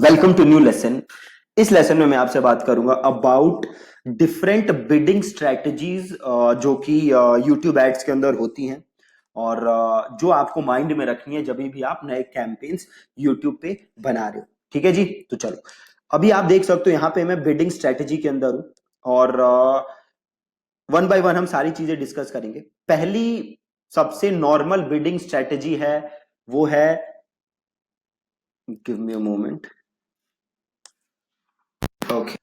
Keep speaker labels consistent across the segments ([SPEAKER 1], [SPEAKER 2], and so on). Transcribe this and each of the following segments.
[SPEAKER 1] Welcome to new lesson. इस lesson में मैं आपसे बात करूंगा अबाउट डिफरेंट बिडिंग स्ट्रेटजीज जो कि यूट्यूब एड्स के अंदर होती हैं और जो आपको माइंड में रखनी है जब भी आप नए कैंपेन्स यूट्यूब पे बना रहे हो। ठीक है जी, तो चलो अभी आप देख सकते हो यहाँ पे मैं बिडिंग स्ट्रेटजी के अंदर हूं और वन बाय वन हम सारी चीजें डिस्कस करेंगे। पहली सबसे नॉर्मल बिडिंग स्ट्रेटजी है वो है, give me a moment, okay.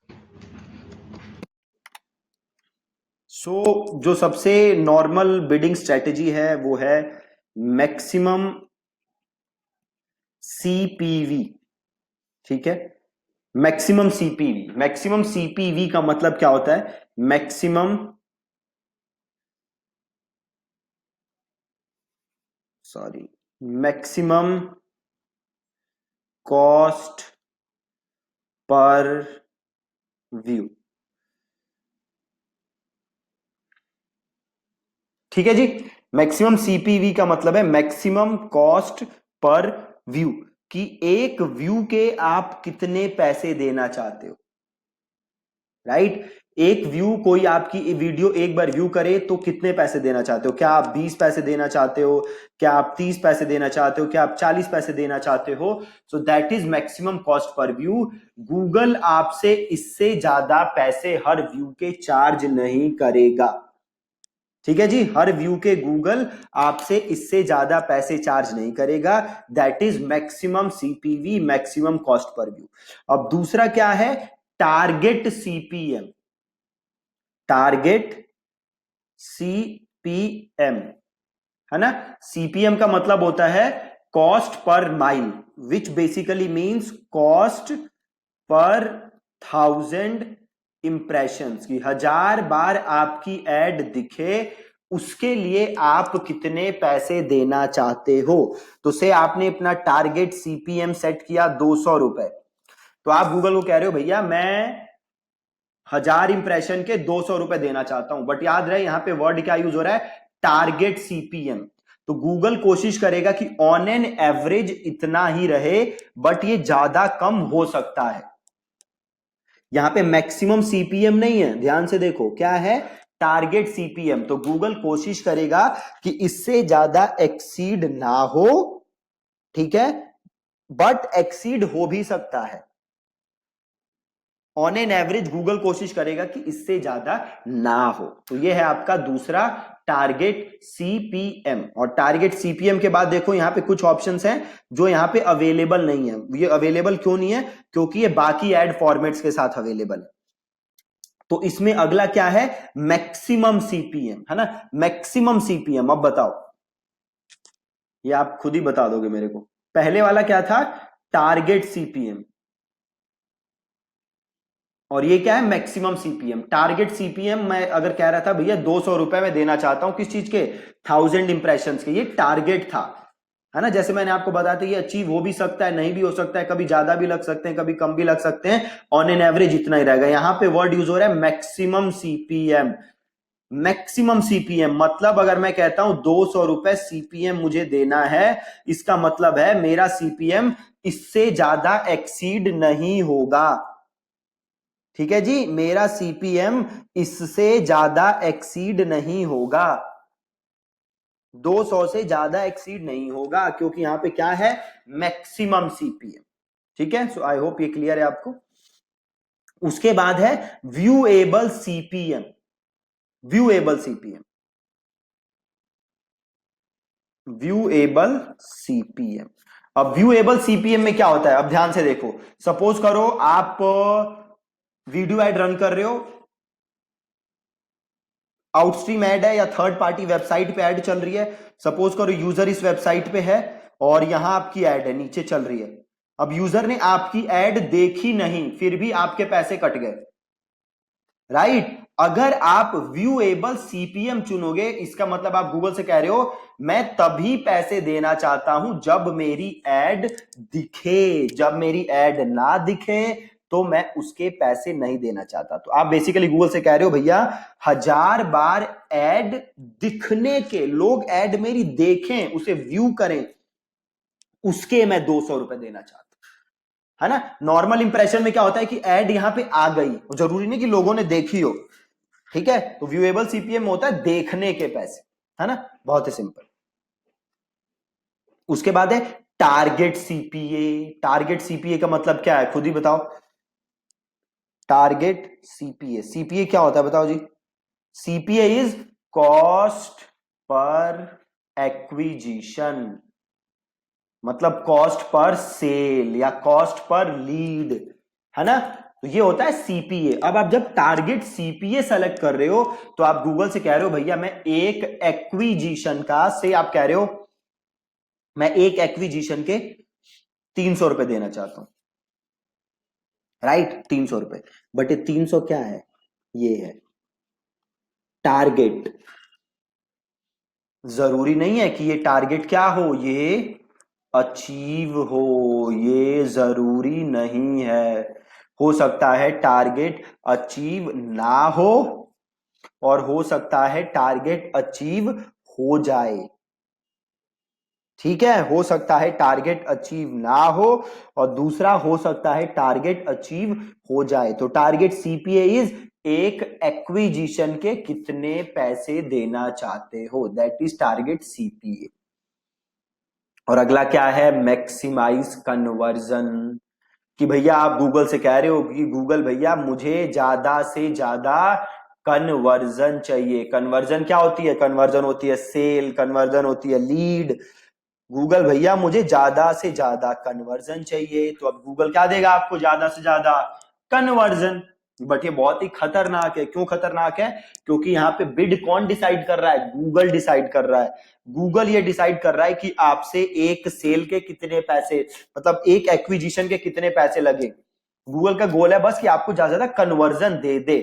[SPEAKER 1] जो सबसे नॉर्मल बिडिंग स्ट्रेटेजी है वो है मैक्सिमम सीपीवी। ठीक है, मैक्सिमम सीपीवी। मैक्सिमम सीपीवी का मतलब क्या होता है? Maximum, sorry, maximum cost per view. ठीक है जी, मैक्सिमम सीपीवी का मतलब है मैक्सिमम कॉस्ट पर व्यू, कि एक व्यू के आप कितने पैसे देना चाहते हो। राइट, एक व्यू, कोई आपकी वीडियो एक बार व्यू करे तो कितने पैसे देना चाहते हो? क्या आप 20 पैसे देना चाहते हो? क्या आप 30 पैसे देना चाहते हो? क्या आप 40 पैसे देना चाहते हो? So that is maximum cost per view. Google आपसे इससे ज्यादा पैसे हर व्यू के चार्ज नहीं करेगा। ठीक है जी, हर व्यू के गूगल आपसे इससे ज्यादा पैसे चार्ज नहीं करेगा। That is maximum CPV, maximum cost per view. अब दूसरा क्या है? Target CPM. टारगेट सीपीएम, है ना? सीपीएम का मतलब होता है cost per mile, which basically means cost per 1000 impressions, की 1000 बार आपकी एड दिखे उसके लिए आप कितने पैसे देना चाहते हो। तो से आपने अपना टारगेट सीपीएम सेट किया 200 रुपए, तो आप गूगल को कह रहे हो भैया मैं 1000 इंप्रेशन के 200 रुपए देना चाहता हूं। बट याद रहे यहां पे वर्ड क्या यूज हो रहा है? Target CPM. तो गूगल कोशिश करेगा कि ऑन एन एवरेज इतना ही रहे, बट ये ज्यादा कम हो सकता है। यहां पे मैक्सिमम सीपीएम नहीं है, ध्यान से देखो क्या है, टारगेट सीपीएम। तो गूगल कोशिश करेगा कि इससे ज्यादा एक्सीड ना हो। ठीक है, बट एक्सीड हो भी सकता है। ऑन एन एवरेज गूगल कोशिश करेगा कि इससे ज्यादा ना हो। तो यह है आपका दूसरा टारगेट सीपीएम। और टारगेट सीपीएम के बाद देखो यहां पे कुछ ऑप्शंस हैं जो यहां पे अवेलेबल नहीं है। ये अवेलेबल क्यों नहीं है? क्योंकि ये बाकी एड फॉर्मेट्स के साथ अवेलेबल है। तो इसमें अगला क्या है? मैक्सिमम सीपीएम, है ना? Maximum CPM. अब बताओ, ये आप खुद ही बता दोगे मेरे को। पहले वाला क्या था? Target CPM. और ये क्या है? Maximum CPM. टारगेट सीपीएम मैं अगर कह रहा था भैया 200 रुपए में देना चाहता हूं, किस चीज के? 1000 इंप्रेशन के, ये टारगेट था, है ना? जैसे मैंने आपको बताया था ये अचीव हो भी सकता है, नहीं भी हो सकता है, कभी ज्यादा भी लग सकते हैं, कभी कम भी लग सकते हैं। ऑन एन एवरेज इतना ही रहेगा। यहां पे वर्ड यूज हो रहा है मैक्सिमम सीपीएम। मैक्सिमम सीपीएम मतलब अगर मैं कहता हूं 200 रुपए सीपीएम मुझे देना है, इसका मतलब है मेरा सीपीएम इससे ज्यादा एक्सीड नहीं होगा। ठीक है जी, मेरा सीपीएम इससे ज्यादा एक्सीड नहीं होगा, 200 से ज्यादा एक्सीड नहीं होगा, क्योंकि यहां पे क्या है? Maximum CPM. ठीक है, सो आई होप ये क्लियर है आपको। उसके बाद है viewable CPM. Viewable CPM, viewable CPM. अब व्यूएबल सीपीएम में क्या होता है? अब ध्यान से देखो, सपोज करो आप वीडियो एड रन कर रहे हो, आउटस्ट्रीम ऐड है या थर्ड पार्टी वेबसाइट पे ऐड चल रही है। सपोज करो यूजर इस वेबसाइट पे है और यहां आपकी ऐड है नीचे चल रही है। अब यूजर ने आपकी ऐड देखी नहीं, फिर भी आपके पैसे कट गए। राइट, अगर आप व्यूएबल सीपीएम चुनोगे, इसका मतलब आप गूगल से कह रहे हो मैं तभी पैसे देना चाहता हूं जब मेरी ऐड दिखे, जब मेरी ऐड ना दिखे तो मैं उसके पैसे नहीं देना चाहता। तो आप बेसिकली गूगल से कह रहे हो भैया 1000 बार ऐड दिखने के, लोग ऐड मेरी देखें, उसे व्यू करें, उसके मैं 200 रुपए देना चाहता हूं। है ना। नॉर्मल इंप्रेशन में क्या होता है कि एड यहां पे आ गई, जरूरी नहीं कि लोगों ने देखी हो, ठीक है। तो व्यूएबल सीपीएम होता है देखने के पैसे, है ना, बहुत ही सिंपल। उसके बाद है टारगेट सीपीए। टारगेट सीपीए का मतलब क्या है, खुद ही बताओ। टारगेट सीपीए, सीपीए क्या होता है बताओ जी। CPA is cost per acquisition, मतलब कॉस्ट पर सेल या कॉस्ट पर लीड, है ना। तो ये होता है सीपीए। अब आप जब टारगेट सीपीए सेलेक्ट कर रहे हो तो आप गूगल से कह रहे हो भैया मैं एक एक्विजिशन का, से आप कह रहे हो मैं एक एक्विजिशन के 300 रुपए देना चाहता हूं, राइट, 300 रुपए। बट ये 300 क्या है, ये है टारगेट। जरूरी नहीं है कि ये टारगेट क्या हो, ये अचीव हो, ये जरूरी नहीं है। हो सकता है टारगेट अचीव ना हो, और हो सकता है टारगेट अचीव हो जाए, ठीक है। हो सकता है टारगेट अचीव ना हो, और दूसरा हो सकता है टारगेट अचीव हो जाए। तो टारगेट सीपीए इज एक एक्विजिशन के कितने पैसे देना चाहते हो, दैट इज टारगेट सीपीए। और अगला क्या है, मैक्सिमाइज कन्वर्जन। कि भैया आप गूगल से कह रहे हो कि गूगल भैया मुझे ज्यादा से ज्यादा कन्वर्जन चाहिए। कन्वर्जन क्या होती है, कन्वर्जन होती है सेल, कन्वर्जन होती है लीड। गूगल भैया मुझे ज्यादा से ज्यादा कन्वर्जन चाहिए, तो अब गूगल क्या देगा आपको, ज्यादा से ज्यादा कन्वर्जन। बट ये बहुत ही खतरनाक है। क्यों खतरनाक है, क्योंकि यहाँ पे बिड कौन डिसाइड कर रहा है, गूगल डिसाइड कर रहा है। गूगल ये डिसाइड कर रहा है कि आपसे एक सेल के कितने पैसे, मतलब एक एक्विजिशन के कितने पैसे लगे। गूगल का गोल है बस कि आपको ज्यादा से ज्यादा कन्वर्जन दे दे।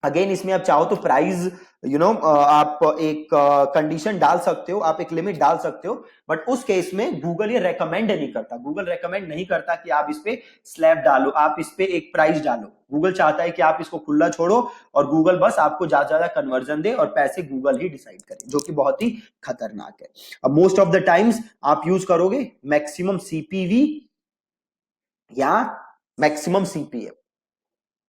[SPEAKER 1] अगेन इसमें आप चाहो तो प्राइस आप एक कंडीशन डाल सकते हो, आप एक लिमिट डाल सकते हो, बट उस केस में गूगल ये रेकमेंड नहीं करता। गूगल रेकमेंड नहीं करता कि आप इस पे स्लैब डालो, आप इस पे एक प्राइस डालो। गूगल चाहता है कि आप इसको खुला छोड़ो और गूगल बस आपको ज्यादा ज्यादा कन्वर्जन दे और पैसे गूगल ही डिसाइड करे, जो कि बहुत ही खतरनाक है। अब मोस्ट ऑफ द टाइम्स आप यूज करोगे मैक्सिमम सीपीवी या मैक्सिमम सीपीए,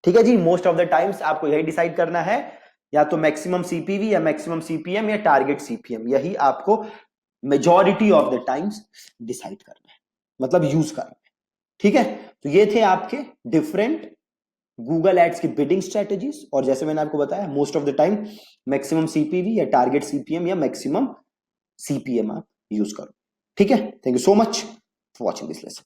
[SPEAKER 1] ठीक है जी। मोस्ट ऑफ द टाइम्स आपको यही डिसाइड करना है, या तो मैक्सिमम सीपीवी या मैक्सिमम सीपीएम या टारगेट सीपीएम, यही आपको majority of the times decide करना है, मतलब यूज करना है, ठीक है। तो ये थे आपके डिफरेंट गूगल एड्स की बिडिंग स्ट्रेटेजीज, और जैसे मैंने आपको बताया most of the time maximum CPV या टारगेट सीपीएम या मैक्सिमम सीपीएम आप यूज करो, ठीक है। Thank you so much for watching this lesson.